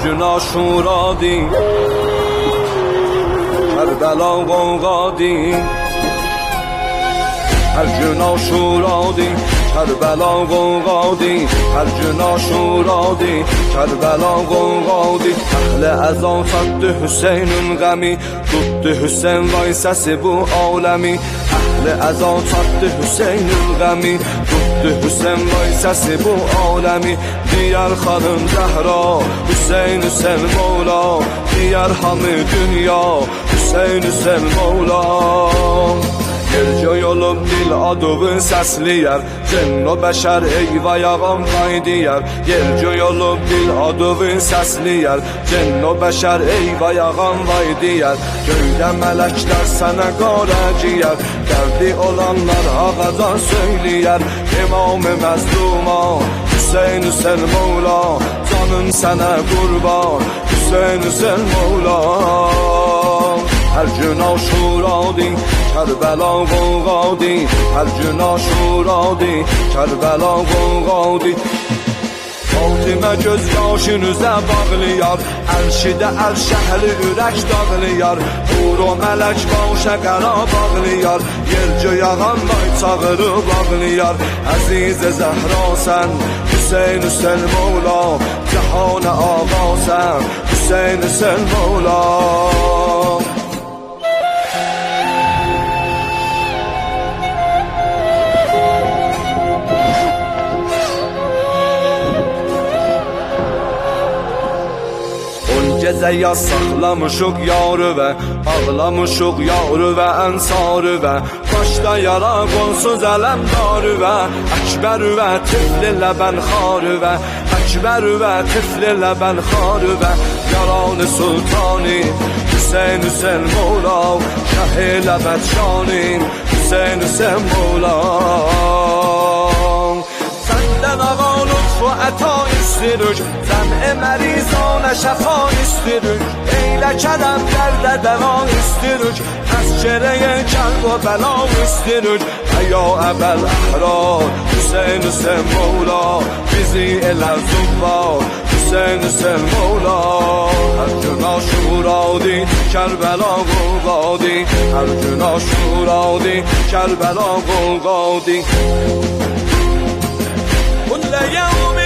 جون آشورادی کربلا قوقادی هر جون آشورادی کربلا قوقادی هر جون آشورادی کربلا قوقادی اهل ازا صد حسین غمی ضد حسین وای سس بو عالمی اهل ازا صد حسین غمی ضد حسین وای سس بو عالمی دیار خانم زهرا حسین حسین مولا دیار همه دنیا حسین حسین مولا گرجا یولم دل adovun səsliyər Cinn o bəşər eyvayağam qaydiyər Gərcə yolub dil adovun səsliyər Cinn o bəşər eyvayağam vaydiyər Göydə mələklər sənə qarəciyər Dərdi olanlar ağadan söyləyər İmam-ı məzluma Hüseyn Hüseyn Mevla Canım sənə qurban Hüseyn Hüseyn Mevla هر جون آشورادی کربلا قوقادی هر جون آشورادی کربلا قوقادی Fatıma göz yaşınıza bağlayar Ərşidə əl şəhəli ürək dağlayar Uro mələk başa qəra bağlayar Yer göyağan vay çağırı bağlayar Əziz-i Zəhra sən Hüseyn Hüseyn Mevla Cəhanə ağa sən Hüseyn Hüseyn Mevla Gecəyə saxlamışıq yarı və Ağlamışıq yarı və ənsarı və Başda yara qonsuz ələmdarı və Əkbər və tifli ləbən xarı və Əkbər və tifli ləbən xarı və Yaranı sultani Hüseyn Hüseyn Mevla Şəhi ləbət şani Hüseyn Hüseyn Mevla Səndən ağa lütf و عطا istirik Cəm'i mərizanə şəfa istirik Eylə kədəm dərdə dəva istirik Təzkirəyə kəlb و bəla istirik Əya əbəl əhrar Hüseyn Hüseyn Mevla Bizi elə zubbar Hüseyn Hüseyn Mevla Hər gün aşuradi Kərbəla qolqadi Hər gün aşuradi Kərbəla qolqadi كل يوم